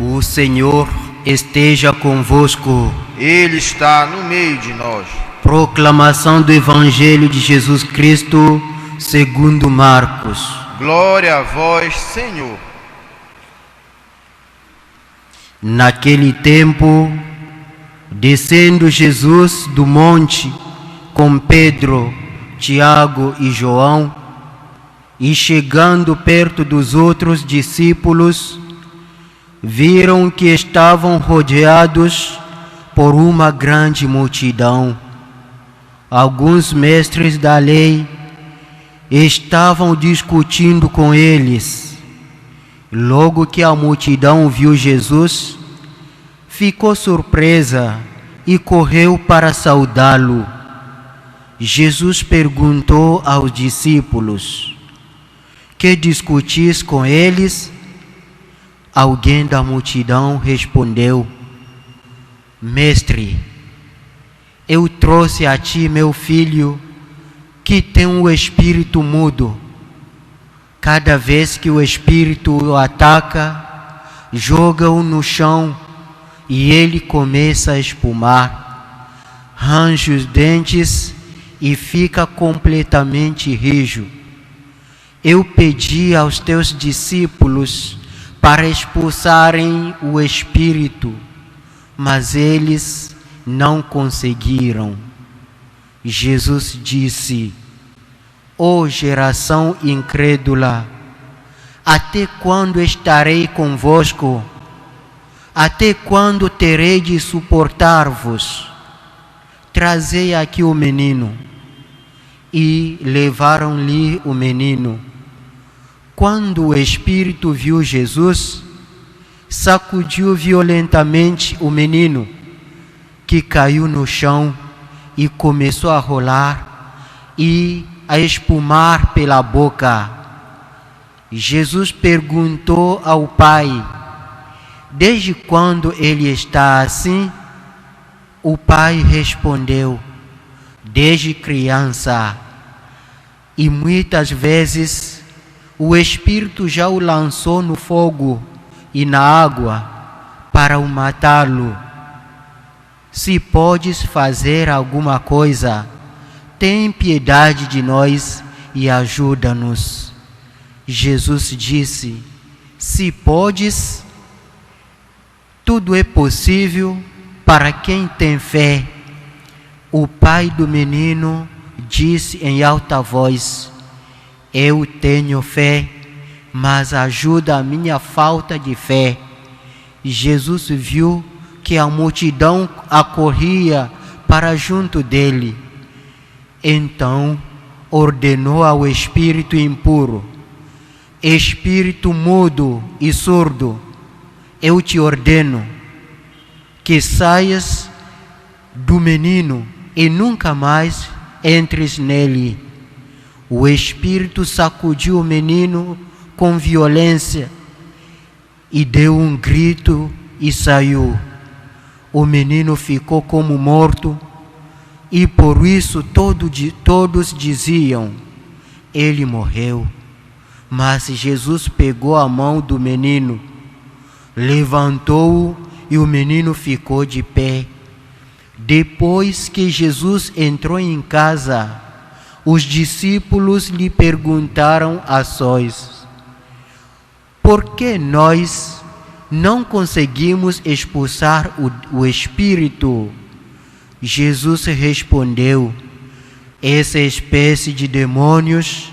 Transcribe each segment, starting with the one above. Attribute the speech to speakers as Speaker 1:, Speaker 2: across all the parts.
Speaker 1: O Senhor esteja convosco.
Speaker 2: Ele está no meio de nós.
Speaker 1: Proclamação do Evangelho de Jesus Cristo segundo Marcos.
Speaker 2: Glória a vós, Senhor.
Speaker 1: Naquele tempo, descendo Jesus do monte com Pedro, Tiago e João, e chegando perto dos outros discípulos, viram que estavam rodeados por uma grande multidão. Alguns mestres da lei estavam discutindo com eles. Logo que a multidão viu Jesus, ficou surpresa e correu para saudá-lo. Jesus perguntou aos discípulos: que discutis com eles? Alguém da multidão respondeu: Mestre, eu trouxe a ti meu filho, que tem um espírito mudo. Cada vez que o espírito o ataca, joga-o no chão e ele começa a espumar, range os dentes e fica completamente rijo. Eu pedi aos teus discípulos para expulsarem o espírito, mas eles não conseguiram. Jesus disse: ó geração incrédula, até quando estarei convosco? Até quando terei de suportar-vos? Trazei aqui o menino. E levaram-lhe o menino. Quando o espírito viu Jesus, sacudiu violentamente o menino, que caiu no chão e começou a rolar e a espumar pela boca. Jesus perguntou ao pai: desde quando ele está assim? O pai respondeu: desde criança. E muitas vezes o Espírito já o lançou no fogo e na água para o matá-lo. Se podes fazer alguma coisa, tem piedade de nós e ajuda-nos. Jesus disse: se podes, tudo é possível para quem tem fé. O pai do menino disse em alta voz: eu tenho fé, mas ajuda a minha falta de fé. Jesus viu que a multidão acorria para junto dele. Então ordenou ao espírito impuro: espírito mudo e surdo, eu te ordeno que saias do menino e nunca mais entres nele. O espírito sacudiu o menino com violência e deu um grito e saiu. O menino ficou como morto e por isso todos diziam: ele morreu. Mas Jesus pegou a mão do menino, levantou-o e o menino ficou de pé. Depois que Jesus entrou em casa, os discípulos lhe perguntaram a sós: por que nós não conseguimos expulsar o espírito? Jesus respondeu: essa espécie de demônios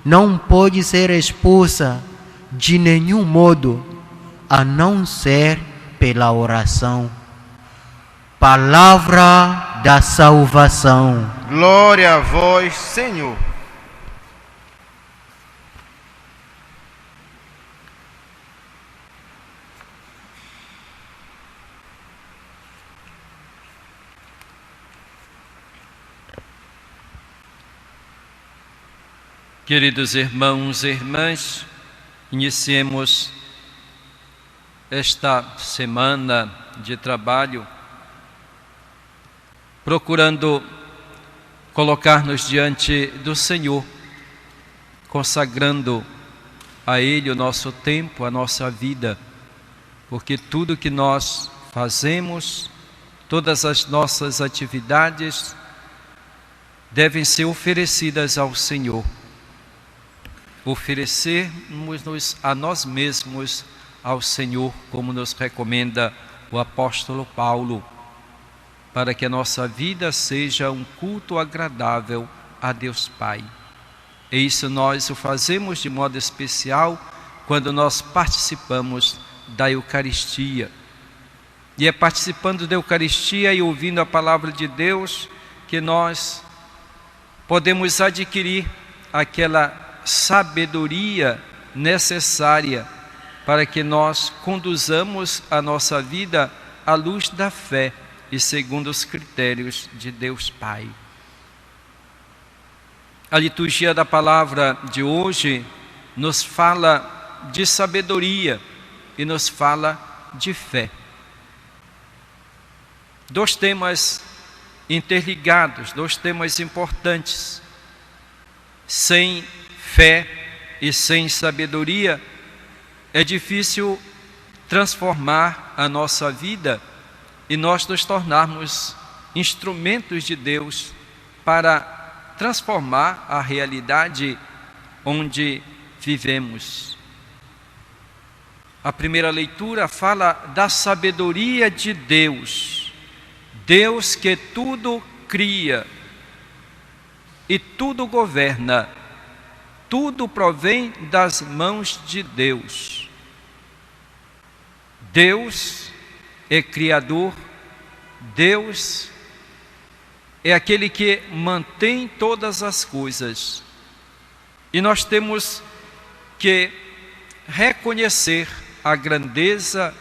Speaker 1: não pode ser expulsa de nenhum modo, a não ser pela oração. Palavra da salvação.
Speaker 2: Glória a vós, Senhor.
Speaker 3: Queridos irmãos e irmãs, iniciemos esta semana de trabalho procurando colocar-nos diante do Senhor, consagrando a Ele o nosso tempo, a nossa vida, porque tudo que nós fazemos, todas as nossas atividades devem ser oferecidas ao Senhor. Oferecermos-nos a nós mesmos ao Senhor, como nos recomenda o apóstolo Paulo, para que a nossa vida seja um culto agradável a Deus Pai. E isso nós o fazemos de modo especial quando nós participamos da Eucaristia. E é participando da Eucaristia e ouvindo a palavra de Deus que nós podemos adquirir aquela sabedoria necessária para que nós conduzamos a nossa vida à luz da fé e segundo os critérios de Deus Pai. A liturgia da palavra de hoje nos fala de sabedoria e nos fala de fé. Dois temas interligados, dois temas importantes. Sem fé e sem sabedoria, é difícil transformar a nossa vida e nós nos tornarmos instrumentos de Deus para transformar a realidade onde vivemos. A primeira leitura fala da sabedoria de Deus, Deus que tudo cria e tudo governa, tudo provém das mãos de Deus. Deus é Criador, Deus é aquele que mantém todas as coisas. E nós temos que reconhecer a grandeza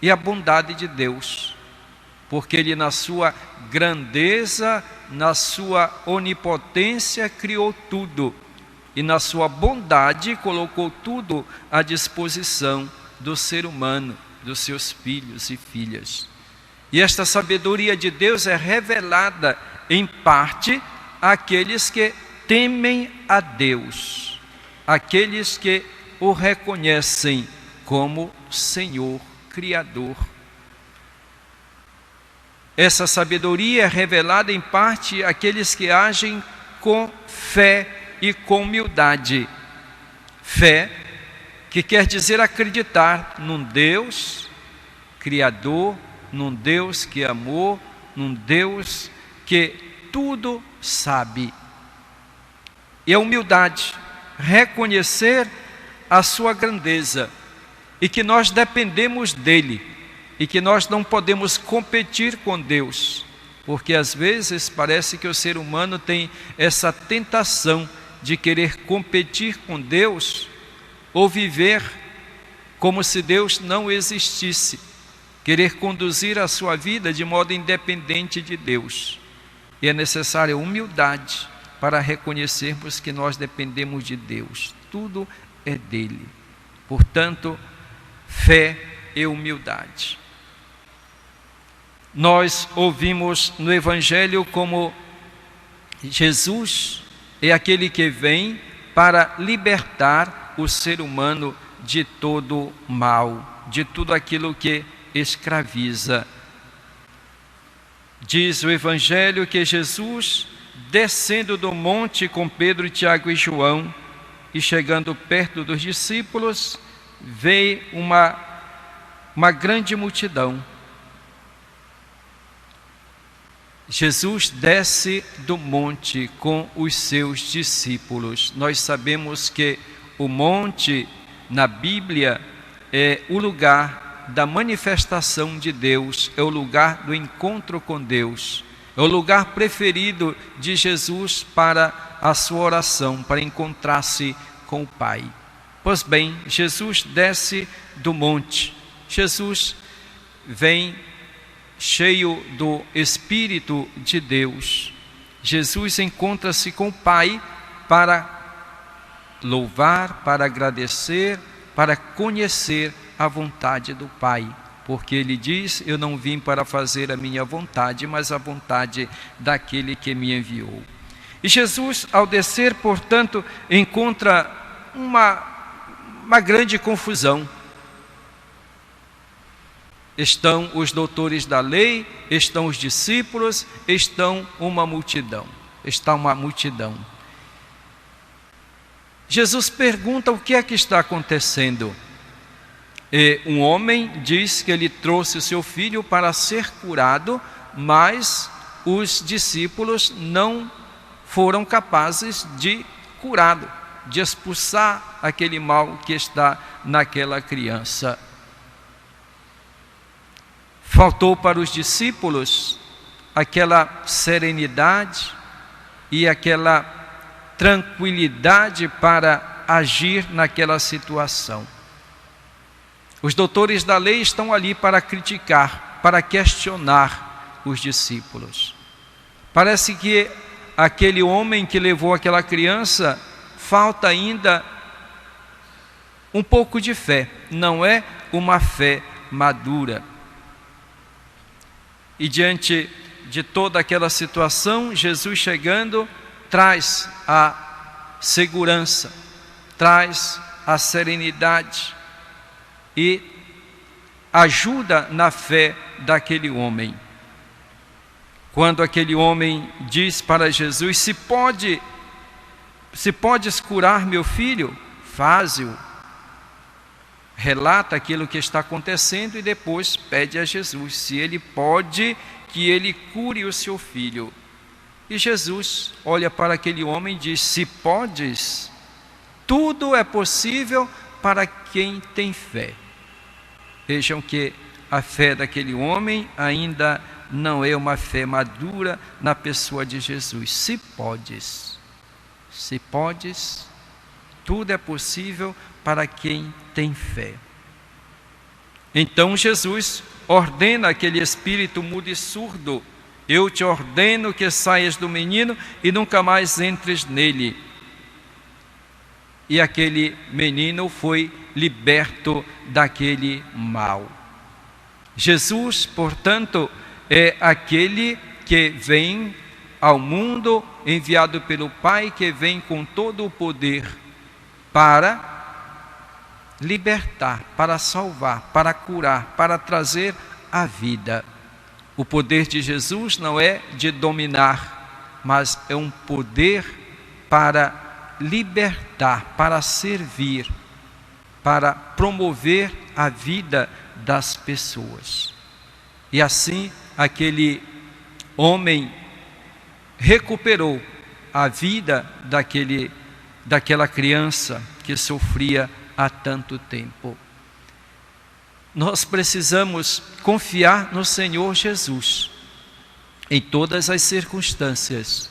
Speaker 3: e a bondade de Deus, porque Ele, na sua grandeza, na sua onipotência, criou tudo, e na sua bondade colocou tudo à disposição do ser humano, dos seus filhos e filhas. E esta sabedoria de Deus é revelada em parte àqueles que temem a Deus, aqueles que o reconhecem como Senhor, Criador. Essa sabedoria é revelada em parte àqueles que agem com fé e com humildade. Fé, que quer dizer acreditar num Deus Criador, num Deus que amou, num Deus que tudo sabe. E a humildade, reconhecer a sua grandeza e que nós dependemos dele e que nós não podemos competir com Deus, porque às vezes parece que o ser humano tem essa tentação de querer competir com Deus ou viver como se Deus não existisse, querer conduzir a sua vida de modo independente de Deus. E é necessária humildade para reconhecermos que nós dependemos de Deus, tudo é dele. Portanto, fé e humildade. Nós ouvimos no Evangelho como Jesus é aquele que vem para libertar o ser humano de todo mal, de tudo aquilo que escraviza. Diz o Evangelho que Jesus, descendo do monte com Pedro, Tiago e João, e chegando perto dos discípulos, vê uma grande multidão. Jesus desce do monte com os seus discípulos. Nós sabemos que o monte, na Bíblia, é o lugar da manifestação de Deus, é o lugar do encontro com Deus, é o lugar preferido de Jesus para a sua oração, para encontrar-se com o Pai. Pois bem, Jesus desce do monte, Jesus vem cheio do Espírito de Deus. Jesus encontra-se com o Pai para louvar, para agradecer, para conhecer a vontade do Pai, porque Ele diz: eu não vim para fazer a minha vontade, mas a vontade daquele que me enviou. E Jesus, ao descer, portanto, encontra uma grande confusão. Estão os doutores da lei, estão os discípulos, está uma multidão. Jesus pergunta o que é que está acontecendo. E um homem diz que ele trouxe o seu filho para ser curado, mas os discípulos não foram capazes de curá-lo, de expulsar aquele mal que está naquela criança. Faltou para os discípulos aquela serenidade e aquela tranquilidade para agir naquela situação. Os doutores da lei estão ali para criticar, para questionar os discípulos. Parece que aquele homem que levou aquela criança, falta ainda um pouco de fé, não é uma fé madura. E diante de toda aquela situação, Jesus chegando, traz a segurança, traz a serenidade e ajuda na fé daquele homem. Quando aquele homem diz para Jesus: se podes curar meu filho, faze-o. Relata aquilo que está acontecendo e depois pede a Jesus se ele pode que ele cure o seu filho. E Jesus olha para aquele homem e diz: se podes, tudo é possível para quem tem fé. Vejam que a fé daquele homem ainda não é uma fé madura na pessoa de Jesus. Se podes, tudo é possível para quem tem fé. Então Jesus ordena aquele espírito mudo e surdo: eu te ordeno que saias do menino e nunca mais entres nele. E aquele menino foi liberto daquele mal. Jesus, portanto, é aquele que vem ao mundo, enviado pelo Pai, que vem com todo o poder para libertar, para salvar, para curar, para trazer a vida. O poder de Jesus não é de dominar, mas é um poder para libertar, para servir, para promover a vida das pessoas. E assim aquele homem recuperou a vida daquela criança que sofria há tanto tempo. Nós precisamos confiar no Senhor Jesus em todas as circunstâncias,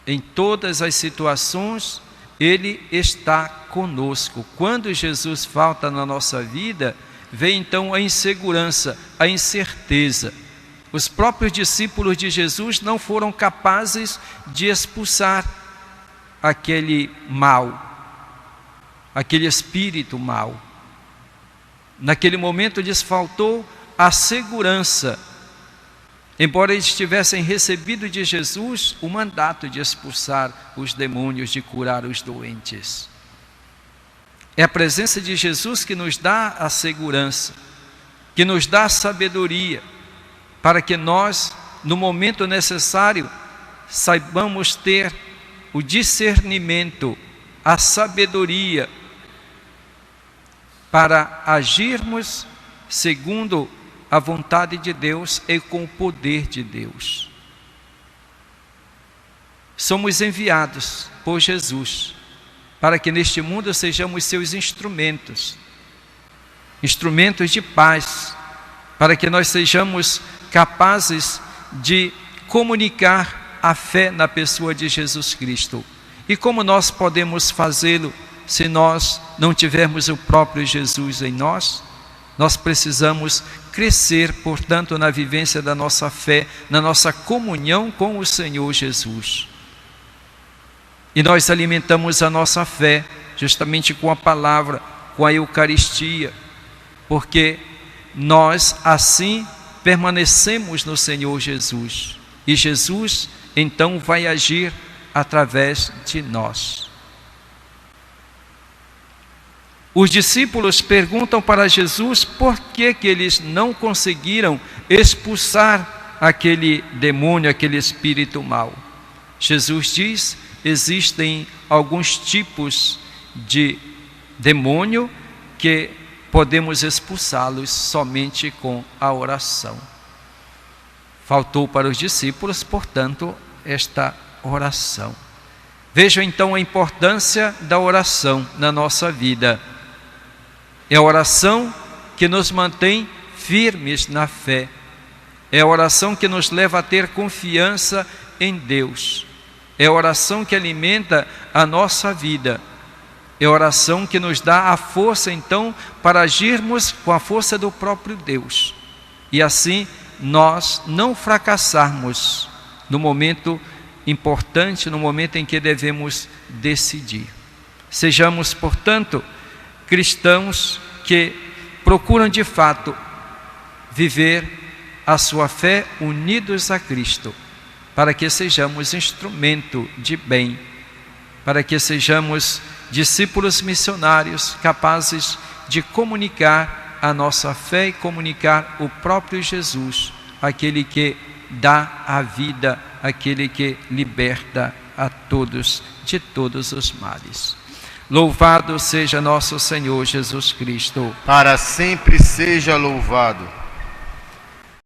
Speaker 3: em todas as situações. Ele está conosco. Quando Jesus falta na nossa vida, vem então a insegurança, a incerteza. Os próprios discípulos de Jesus não foram capazes de expulsar aquele mal, aquele espírito mau. Naquele momento lhes faltou a segurança, embora eles tivessem recebido de Jesus o mandato de expulsar os demônios, de curar os doentes. É a presença de Jesus que nos dá a segurança, que nos dá a sabedoria, para que nós, no momento necessário, saibamos ter o discernimento, a sabedoria, para agirmos segundo a vontade de Deus e com o poder de Deus. Somos enviados por Jesus para que neste mundo sejamos seus instrumentos de paz, para que nós sejamos capazes de comunicar a fé na pessoa de Jesus Cristo. E como nós podemos fazê-lo se nós não tivermos o próprio Jesus em nós? Nós precisamos crescer, portanto, na vivência da nossa fé, na nossa comunhão com o Senhor Jesus. E nós alimentamos a nossa fé justamente com a palavra, com a Eucaristia, porque nós assim permanecemos no Senhor Jesus. E Jesus então vai agir através de nós. Os discípulos perguntam para Jesus por que eles não conseguiram expulsar aquele demônio, aquele espírito mau. Jesus diz: existem alguns tipos de demônio que podemos expulsá-los somente com a oração. Faltou para os discípulos, portanto, esta oração. Vejam então a importância da oração na nossa vida. É a oração que nos mantém firmes na fé. É a oração que nos leva a ter confiança em Deus. É a oração que alimenta a nossa vida. É a oração que nos dá a força então para agirmos com a força do próprio Deus. E assim nós não fracassarmos no momento importante, no momento em que devemos decidir. Sejamos, portanto, cristãos que procuram de fato viver a sua fé unidos a Cristo, para que sejamos instrumento de bem, para que sejamos discípulos missionários capazes de comunicar a nossa fé e comunicar o próprio Jesus, aquele que dá a vida, aquele que liberta a todos de todos os males. Louvado seja nosso Senhor Jesus Cristo.
Speaker 2: Para sempre seja louvado.